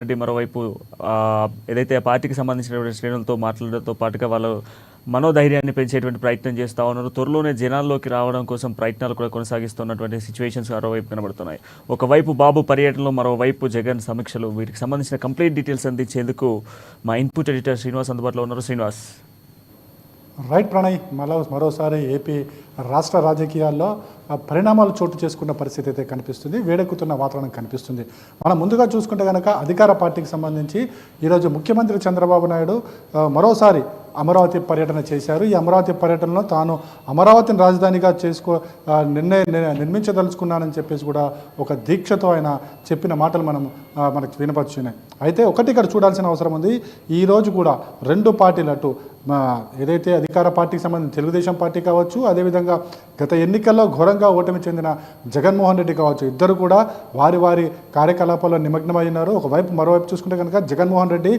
రెడ్డి మరోవైపు ఏదైతే ఆ పార్టీకి సంబంధించినటువంటి శ్రేణులతో మాట్లాడడంతో పాటుగా వాళ్ళు మనోధైర్యాన్ని పెంచేటువంటి ప్రయత్నం చేస్తూ ఉన్నారు. త్వరలోనే జనాల్లోకి రావడం కోసం ప్రయత్నాలు కూడా కొనసాగిస్తున్నటువంటి సిచ్యువేషన్స్ మరోవైపు కనబడుతున్నాయి. ఒకవైపు బాబు పర్యటనలో, మరోవైపు జగన్ సమీక్షలు. వీటికి సంబంధించిన కంప్లీట్ డీటెయిల్స్ అందించేందుకు మా ఇన్పుట్ ఎడిటర్ శ్రీనివాస్ అందుబాటులో ఉన్నారు. శ్రీనివాస్. రైట్ ప్రణయ్, మరోసారి ఏపీ రాష్ట్ర రాజకీయాల్లో పరిణామాలు చోటు చేసుకున్న పరిస్థితి అయితే కనిపిస్తుంది. వేడెక్కుతున్న వాతావరణం కనిపిస్తుంది. మనం ముందుగా చూసుకుంటే కనుక అధికార పార్టీకి సంబంధించి ఈరోజు ముఖ్యమంత్రి చంద్రబాబు నాయుడు మరోసారి అమరావతి పర్యటన చేశారు. ఈ అమరావతి పర్యటనలో తాను అమరావతిని రాజధానిగా నిర్మించదలుచుకున్నానని చెప్పేసి కూడా ఒక దీక్షతో ఆయన చెప్పిన మాటలు మనకు వినపరుచున్నాయి. అయితే ఒకటి ఇక్కడ చూడాల్సిన అవసరం ఉంది. ఈరోజు కూడా రెండు పార్టీలు, అటు ఏదైతే అధికార పార్టీకి సంబంధించి తెలుగుదేశం పార్టీ కావచ్చు, అదేవిధంగా గత ఎన్నికల్లో ఘోరంగా ఓటమి చెందిన జగన్మోహన్ రెడ్డి కావచ్చు, ఇద్దరు కూడా వారి వారి కార్యకలాపాల్లో నిమగ్నమైనారు. మరోవైపు చూసుకుంటే కనుక జగన్మోహన్ రెడ్డి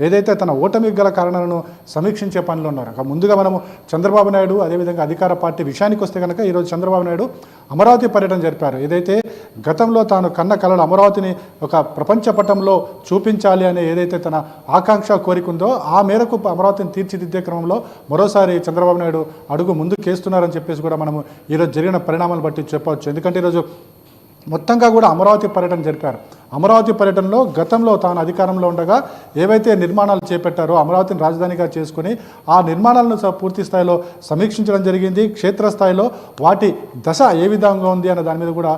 ఏదైతే తన ఓటమికి గల కారణాలను సమీక్షించే పనిలో ఉన్నారు. ముందుగా మనము చంద్రబాబు నాయుడు అదేవిధంగా అధికార పార్టీ విషయానికి వస్తే కనుక ఈరోజు చంద్రబాబు నాయుడు అమరావతి పర్యటన జరిపారు. ఏదైతే గతంలో తాను కన్న కలలు అమరావతిని ఒక ప్రపంచ పటంలో చూపించాలి అనే ఏదైతే తన ఆకాంక్ష కోరికుందో ఆ మేరకు అమరావతిని తీర్చిదిద్దే క్రమంలో మరోసారి చంద్రబాబు నాయుడు అడుగు ముందుకేస్తున్నారని చెప్పేసి కూడా మనము ఈరోజు జరిగిన పరిణామాలు బట్టి చెప్పవచ్చు. ఎందుకంటే ఈరోజు మొత్తంగా కూడా అమరావతి పర్యటన జరిపారు. అమరావతి పర్యటనలో గతంలో తాను అధికారంలో ఉండగా ఏవైతే నిర్మాణాలు చేపట్టారో అమరావతిని రాజధానిగా చేసుకుని ఆ నిర్మాణాలను పూర్తి స్థాయిలో సమీక్షించడం జరిగింది. క్షేత్రస్థాయిలో వాటి దశ ఏ విధంగా ఉంది అన్న దాని మీద కూడా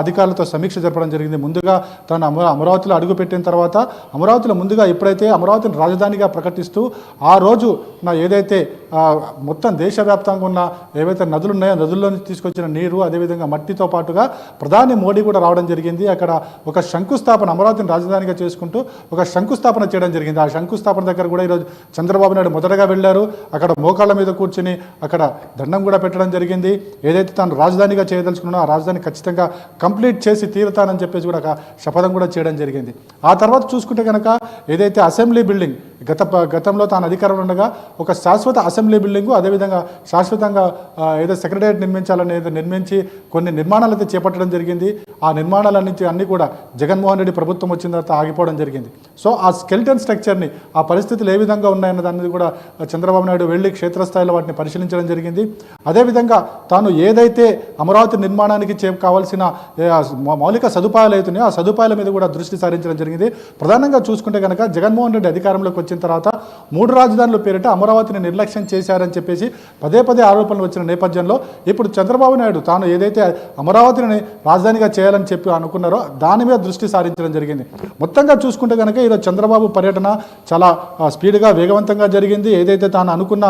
అధికారులతో సమీక్ష జరపడం జరిగింది. ముందుగా తాను అమరావతిలో అడుగుపెట్టిన తర్వాత అమరావతిలో ముందుగా ఎప్పుడైతే అమరావతిని రాజధానిగా ప్రకటిస్తూ ఆ రోజు ఏదైతే మొత్తం దేశవ్యాప్తంగా ఉన్న ఏవైతే నదులు ఉన్నాయో నదుల్లో నుంచి తీసుకొచ్చిన నీరు అదేవిధంగా మట్టితో పాటుగా ప్రధాని మోడీ కూడా రావడం జరిగింది. అక్కడ ఒక శంకుస్థాపన, అమరావతిని రాజధానిగా చేసుకుంటూ ఒక శంకుస్థాపన చేయడం జరిగింది. ఆ శంకుస్థాపన దగ్గర కూడా ఈరోజు చంద్రబాబు నాయుడు మొదటగా వెళ్ళారు. అక్కడ మోకాళ్ళ మీద కూర్చుని అక్కడ దండం కూడా పెట్టడం జరిగింది. ఏదైతే తాను రాజధానిగా చేయదలుచుకున్నానో ఆ రాజధాని ఖచ్చితంగా కంప్లీట్ చేసి తీరుతానని చెప్పేసి కూడా ఒక శపథం కూడా చేయడం జరిగింది. ఆ తర్వాత చూసుకుంటే కనుక ఏదైతే అసెంబ్లీ బిల్డింగ్ గతంలో తాను అధికారంలో ఉండగా ఒక శాశ్వత అసెంబ్లీ బిల్డింగు, అదేవిధంగా శాశ్వతంగా ఏదో సెక్రటేరియట్ నిర్మించాలని నిర్మించి కొన్ని నిర్మాణాలు అయితే చేపట్టడం జరిగింది. ఆ నిర్మాణాలన్నీ అన్నీ కూడా జగన్మోహన్ రెడ్డి ప్రభుత్వం వచ్చిన తర్వాత ఆగిపోవడం జరిగింది. సో ఆ స్కెల్టన్ స్ట్రక్చర్ని, ఆ పరిస్థితులు ఏ విధంగా ఉన్నాయన్న దాని మీద కూడా చంద్రబాబు నాయుడు వెళ్ళి క్షేత్రస్థాయిలో వాటిని పరిశీలించడం జరిగింది. అదేవిధంగా తాను ఏదైతే అమరావతి నిర్మాణానికి కావాల్సిన మౌలిక సదుపాయాలు అవుతున్నాయో ఆ సదుపాయాల మీద కూడా దృష్టి సారించడం జరిగింది. ప్రధానంగా చూసుకుంటే కనుక జగన్మోహన్ రెడ్డి అధికారంలోకి వచ్చిన తర్వాత 3 రాజధానుల పేరిట అమరావతిని నిర్లక్ష్యం చేశారని చెప్పేసి పదే ఆరోపణలు వచ్చిన నేపథ్యంలో ఇప్పుడు చంద్రబాబు నాయుడు తాను ఏదైతే అమరావతిని రాజధానిగా చేయాలని చెప్పి అనుకున్నారో దాని మీద దృష్టి సారించడం జరిగింది. మొత్తంగా చూసుకుంటే కనుక ఈరోజు చంద్రబాబు పర్యటన చాలా స్పీడ్గా వేగవంతంగా జరిగింది. ఏదైతే తాను అనుకున్న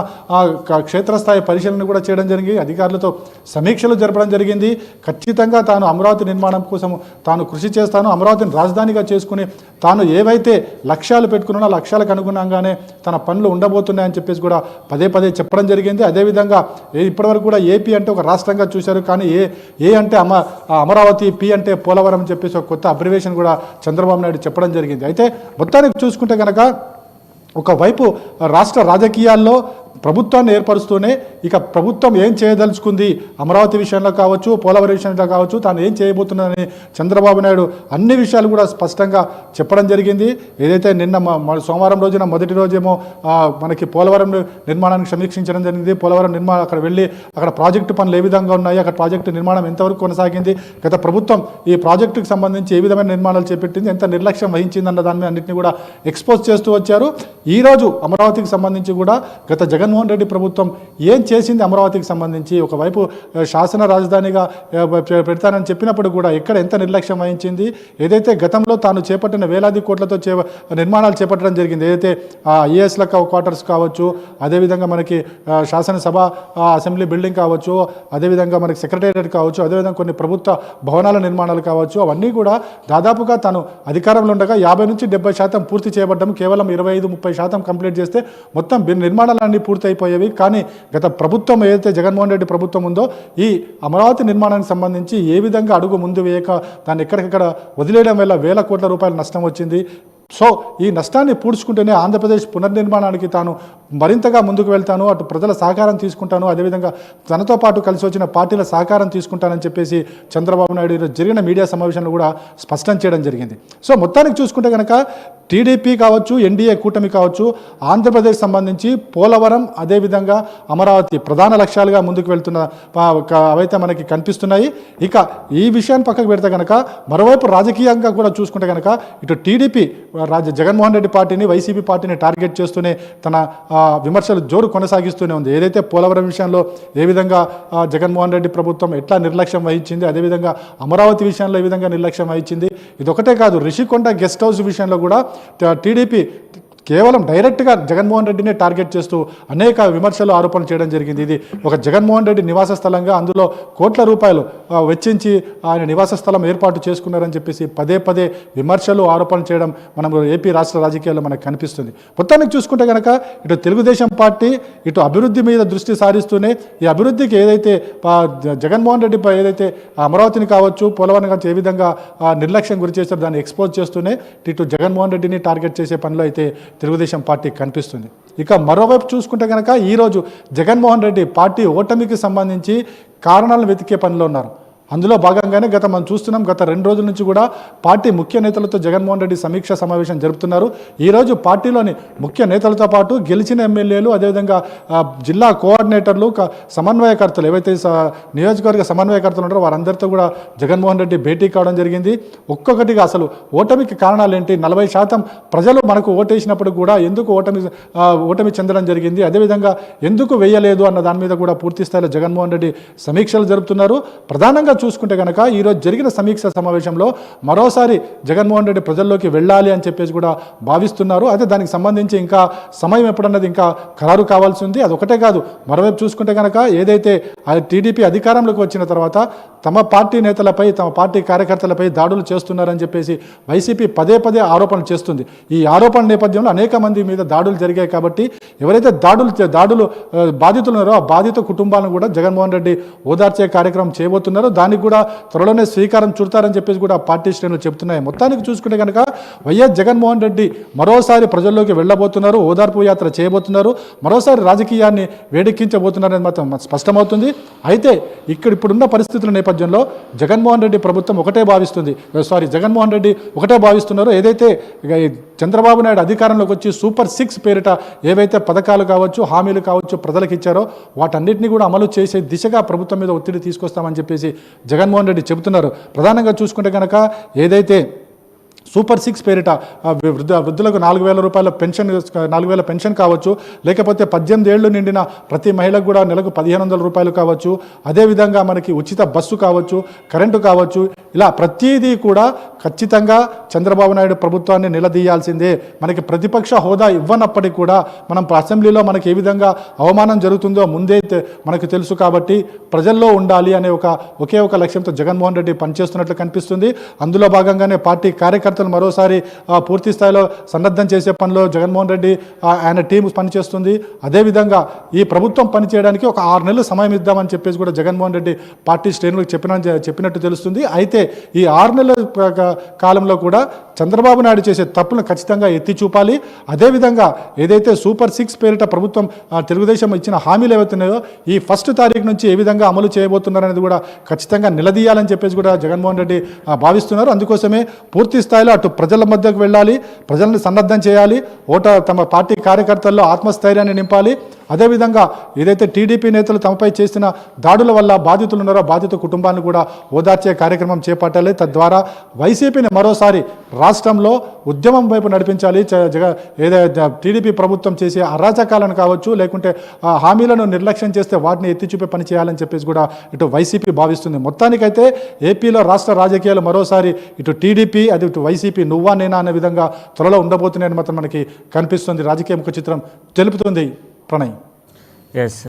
క్షేత్రస్థాయి పరిశీలన కూడా చేయడం జరిగింది. అధికారులతో సమీక్షలు జరపడం జరిగింది. ఖచ్చితంగా తాను అమరావతి నిర్మాణం కోసం తాను కృషి చేస్తాను, అమరావతిని రాజధానిగా చేసుకుని తాను ఏవైతే లక్ష్యాలు పెట్టుకున్నానో ఆ లక్ష్యాలకు అనుగుణంగానే తన పనులు ఉండబోతున్నాయని చెప్పేసి కూడా పదే చెప్పడం జరిగింది. అదేవిధంగా ఇప్పటివరకు కూడా ఏపీ అంటే ఒక రాష్ట్రంగా చూశారు, కానీ ఏ అంటే అమరావతి, పి అంటే పోలవరం అని చెప్పేసి ఒక కొత్త అబ్రివేషన్ కూడా చంద్రబాబు నాయుడు చెప్పడం జరిగింది. అయితే మొత్తానికి చూసుకుంటే కనుక ఒకవైపు రాష్ట్ర రాజకీయాల్లో ప్రభుత్వాన్ని ఏర్పరుస్తూనే ఇక ప్రభుత్వం ఏం చేయదలుచుకుంది అమరావతి విషయంలో కావచ్చు, పోలవరం విషయంలో కావచ్చు, తాను ఏం చేయబోతుందని చంద్రబాబు నాయుడు అన్ని విషయాలు కూడా స్పష్టంగా చెప్పడం జరిగింది. ఏదైతే నిన్న సోమవారం రోజున మొదటి రోజేమో మనకి పోలవరం నిర్మాణానికి సమీక్షించడం జరిగింది. పోలవరం అక్కడ వెళ్ళి అక్కడ ప్రాజెక్టు పనులు ఏ విధంగా ఉన్నాయి, అక్కడ ప్రాజెక్టు నిర్మాణం ఎంతవరకు కొనసాగింది, గత ప్రభుత్వం ఈ ప్రాజెక్టుకు సంబంధించి ఏ విధమైన నిర్మాణాలు చేపట్టింది, ఎంత నిర్లక్ష్యం వహించిందన్న దాని మీద అన్నింటినీ కూడా ఎక్స్పోజ్ చేస్తూ వచ్చారు. ఈరోజు అమరావతికి సంబంధించి కూడా గత జగన్మోహన్ రెడ్డి ప్రభుత్వం ఏం చేసింది అమరావతికి సంబంధించి, ఒకవైపు శాసన రాజధానిగా పెడతానని చెప్పినప్పుడు కూడా ఎక్కడ ఎంత నిర్లక్ష్యం వహించింది, ఏదైతే గతంలో తాను చేపట్టిన వేలాది కోట్లతో నిర్మాణాలు చేపట్టడం జరిగింది, ఏదైతే ఐఏఎస్ల క్వార్టర్స్ కావచ్చు, అదేవిధంగా మనకి శాసనసభ అసెంబ్లీ బిల్డింగ్ కావచ్చు, అదేవిధంగా మనకి సెక్రటేరియట్ కావచ్చు, అదేవిధంగా కొన్ని ప్రభుత్వ భవనాల నిర్మాణాలు కావచ్చు, అవన్నీ కూడా దాదాపుగా తాను అధికారంలో ఉండగా 50 నుంచి 70% పూర్తి చేయబడ్డం, కేవలం 25-30% కంప్లీట్ చేస్తే మొత్తం నిర్మాణాలన్నీ పూర్తి అయిపోయేవి. కానీ గత ప్రభుత్వం ఏదైతే జగన్మోహన్ రెడ్డి ప్రభుత్వం ఉందో ఈ అమరావతి నిర్మాణానికి సంబంధించి ఏ విధంగా అడుగు ముందు వేయక దాన్ని ఎక్కడికక్కడ వదిలేయడం వల్ల వేల కోట్ల రూపాయల నష్టం వచ్చింది. సో ఈ నష్టాన్ని పూడ్చుకుంటేనే ఆంధ్రప్రదేశ్ పునర్నిర్మాణానికి తాను మరింతగా ముందుకు వెళ్తాను, అటు ప్రజల సహకారం తీసుకుంటాను, అదేవిధంగా తనతో పాటు కలిసి వచ్చిన పార్టీల సహకారం తీసుకుంటానని చెప్పేసి చంద్రబాబు నాయుడు ఈరోజు జరిగిన మీడియా సమావేశంలో కూడా స్పష్టం చేయడం జరిగింది. సో మొత్తానికి చూసుకుంటే కనుక టీడీపీ కావచ్చు, ఎన్డీఏ కూటమి కావచ్చు, ఆంధ్రప్రదేశ్ సంబంధించి పోలవరం అదేవిధంగా అమరావతి ప్రధాన లక్ష్యాలుగా ముందుకు వెళ్తున్న అవైతే మనకి కనిపిస్తున్నాయి. ఇక ఈ విషయాన్ని పక్కకు పెడితే కనుక మరోవైపు రాజకీయంగా కూడా చూసుకుంటే కనుక ఇటు టీడీపీ జగన్మోహన్ రెడ్డి పార్టీని, వైసీపీ పార్టీని టార్గెట్ చేస్తూనే తన విమర్శలు జోరు కొనసాగిస్తూనే ఉంది. ఏదైతే పోలవరం విషయంలో ఏ విధంగా జగన్మోహన్ రెడ్డి ప్రభుత్వం ఎట్లా నిర్లక్ష్యం వహించింది, అదేవిధంగా అమరావతి విషయంలో ఏ విధంగా నిర్లక్ష్యం వహించింది, ఇదొకటే కాదు రిషికొండ గెస్ట్ హౌస్ విషయంలో కూడా టీడీపీ కేవలం డైరెక్ట్గా జగన్మోహన్ రెడ్డినే టార్గెట్ చేస్తూ అనేక విమర్శలు ఆరోపణలు చేయడం జరిగింది. ఇది ఒక జగన్మోహన్ రెడ్డి నివాస స్థలంగా, అందులో కోట్ల రూపాయలు వెచ్చించి ఆయన నివాస స్థలం ఏర్పాటు చేసుకున్నారని చెప్పేసి పదే పదే విమర్శలు ఆరోపణలు చేయడం మనం ఏపీ రాష్ట్ర రాజకీయాల్లో మనకు కనిపిస్తుంది. మొత్తానికి చూసుకుంటే కనుక ఇటు తెలుగుదేశం పార్టీ ఇటు అభివృద్ధి మీద దృష్టి సారిస్తూనే ఈ అభివృద్ధికి ఏదైతే జగన్మోహన్ రెడ్డి ఏదైతే అమరావతిని కావచ్చు, పోలవరం కావచ్చు ఏ విధంగా నిర్లక్ష్యం గురి చేస్తారో దాన్ని ఎక్స్పోజ్ చేస్తూనే ఇటు జగన్మోహన్ రెడ్డిని టార్గెట్ చేసే పనిలో అయితే తెలుగుదేశం పార్టీ కనిపిస్తుంది. ఇక మరోవైపు చూసుకుంటే కనుక ఈరోజు జగన్మోహన్ రెడ్డి పార్టీ ఓటమికి సంబంధించి కారణాలను వెతికే పనిలో ఉన్నారు. అందులో భాగంగానే మనం చూస్తున్నాం, గత 2 రోజుల నుంచి కూడా పార్టీ ముఖ్య నేతలతో జగన్మోహన్ రెడ్డి సమీక్ష సమావేశం జరుపుతున్నారు. ఈరోజు పార్టీలోని ముఖ్య నేతలతో పాటు గెలిచిన ఎమ్మెల్యేలు, అదేవిధంగా జిల్లా కోఆర్డినేటర్లు, సమన్వయకర్తలు ఏవైతే నియోజకవర్గ సమన్వయకర్తలు ఉన్నారో వారందరితో కూడా జగన్మోహన్ రెడ్డి భేటీ కావడం జరిగింది. ఒక్కొక్కటిగా అసలు ఓటమికి కారణాలు ఏంటి, 40% ప్రజలు మనకు ఓటేసినప్పుడు కూడా ఎందుకు ఓటమి చెందడం జరిగింది, అదేవిధంగా ఎందుకు వేయలేదు అన్న దాని మీద కూడా పూర్తి స్థాయిలో జగన్మోహన్ రెడ్డి సమీక్షలు జరుపుతున్నారు. ప్రధానంగా చూసుకుంటే కనుక ఈరోజు జరిగిన సమీక్ష సమావేశంలో మరోసారి జగన్మోహన్ రెడ్డి ప్రజల్లోకి వెళ్ళాలి అని చెప్పేసి కూడా భావిస్తున్నారు. అయితే దానికి సంబంధించి ఇంకా సమయం ఎప్పుడన్నది ఇంకా ఖరారు కావాల్సి ఉంది. అదొకటే కాదు, మరోవైపు చూసుకుంటే కనుక ఏదైతే టీడీపీ అధికారంలోకి వచ్చిన తర్వాత తమ పార్టీ నేతలపై, తమ పార్టీ కార్యకర్తలపై దాడులు చేస్తున్నారని చెప్పేసి వైసీపీ పదే పదే ఆరోపణలు చేస్తుంది. ఈ ఆరోపణ నేపథ్యంలో అనేక మంది మీద దాడులు జరిగాయి. కాబట్టి ఎవరైతే దాడులు బాధితులు ఉన్నారో ఆ బాధిత కుటుంబాలను కూడా జగన్మోహన్ రెడ్డి ఓదార్చే కార్యక్రమం చేయబోతున్నారు. దానికి కూడా త్వరలోనే శ్రీకారం చుడతారని చెప్పేసి కూడా పార్టీ శ్రేణులు చెబుతున్నాయి. మొత్తానికి చూసుకుంటే కనుక వైఎస్ జగన్మోహన్ రెడ్డి మరోసారి ప్రజల్లోకి వెళ్ళబోతున్నారు, ఓదార్పు యాత్ర చేయబోతున్నారు, మరోసారి రాజకీయాన్ని వేడెక్కించబోతున్నారని మాత్రం స్పష్టమవుతుంది. అయితే ఇప్పుడున్న పరిస్థితుల నేపథ్యంలో జగన్మోహన్ రెడ్డి ప్రభుత్వం జగన్మోహన్ రెడ్డి ఒకటే భావిస్తున్నారు. ఏదైతే చంద్రబాబు నాయుడు అధికారంలోకి వచ్చి సూపర్ 6 పేరిట ఏవైతే పథకాలు కావచ్చు, హామీలు కావచ్చు ప్రజలకు ఇచ్చారో వాటన్నిటిని కూడా అమలు చేసే దిశగా ప్రభుత్వం మీద ఒత్తిడి తీసుకొస్తామని చెప్పేసి జగన్మోహన్ రెడ్డి చెబుతున్నారు. ప్రధానంగా చూసుకుంటే కనుక ఏదైతే సూపర్ 6 పేరిట వృద్ధులకు 4,000 రూపాయల పెన్షన్, 4,000 పెన్షన్ కావచ్చు, లేకపోతే 18 ఏళ్లు నిండిన ప్రతి మహిళకు కూడా నెలకు 1,500 రూపాయలు కావచ్చు, అదేవిధంగా మనకి ఉచిత బస్సు కావచ్చు, కరెంటు కావచ్చు, ఇలా ప్రతిదీ కూడా ఖచ్చితంగా చంద్రబాబు నాయుడు ప్రభుత్వాన్ని నిలదీయాల్సిందే. మనకి ప్రతిపక్ష హోదా ఇవ్వనప్పటికీ కూడా మనం అసెంబ్లీలో మనకి ఏ విధంగా అవమానం జరుగుతుందో ముందే మనకు తెలుసు. కాబట్టి ప్రజల్లో ఉండాలి అనే ఒకే ఒక లక్ష్యంతో జగన్మోహన్ రెడ్డి పనిచేస్తున్నట్లు కనిపిస్తుంది. అందులో భాగంగానే పార్టీ కార్యకర్తలు మరోసారి పూర్తి స్థాయిలో సన్నద్ధం చేసే పనిలో జగన్మోహన్ రెడ్డి ఆయన టీం పనిచేస్తుంది. అదేవిధంగా ఈ ప్రభుత్వం పనిచేయడానికి ఒక 6 నెలలు సమయం ఇద్దామని చెప్పేసి కూడా జగన్మోహన్ రెడ్డి పార్టీ శ్రేణులకు చెప్పినట్టు తెలుస్తుంది. అయితే ఈ 6 నెలల కాలంలో కూడా చంద్రబాబు నాయుడు చేసే తప్పులను ఖచ్చితంగా ఎత్తి చూపాలి. అదేవిధంగా ఏదైతే సూపర్ 6 పేరిట ప్రభుత్వం తెలుగుదేశం ఇచ్చిన హామీలు ఏవైతున్నాయో ఈ 1 తారీఖు నుంచి ఏ విధంగా అమలు చేయబోతున్నారనేది కూడా ఖచ్చితంగా నిలదీయాలని చెప్పేసి కూడా జగన్మోహన్ రెడ్డి భావిస్తున్నారు. అందుకోసమే పూర్తి స్థాయిలో అటు ప్రజల మధ్యకు వెళ్ళాలి, ప్రజల్ని సన్నద్ధం చేయాలి, తమ పార్టీ కార్యకర్తల్లో ఆత్మస్థైర్యాన్ని నింపాలి. అదేవిధంగా ఏదైతే టీడీపీ నేతలు తమపై చేసిన దాడుల వల్ల బాధితులు ఉన్నారో బాధిత కుటుంబాన్ని కూడా ఓదార్చే కార్యక్రమం చేపట్టాలి. తద్వారా వైసీపీని మరోసారి రాష్ట్రంలో ఉద్యమం వైపు నడిపించాలి. ఏదైతే టీడీపీ ప్రభుత్వం చేసే అరాచకాలను కావచ్చు, లేకుంటే హామీలను నిర్లక్ష్యం చేస్తే వాటిని ఎత్తి చూపే పని చేయాలని చెప్పేసి కూడా ఇటు వైసీపీ భావిస్తుంది. మొత్తానికైతే ఏపీలో రాష్ట్ర రాజకీయాలు మరోసారి ఇటు టీడీపీ అది ఇటు వైసీపీ నువ్వా నేనా అనే విధంగా త్వరలో ఉండబోతున్నాయని మాత్రం మనకి కనిపిస్తుంది. రాజకీయ ముఖ చిత్రం తెలుపుతుంది ప్రణయ్. ఎస్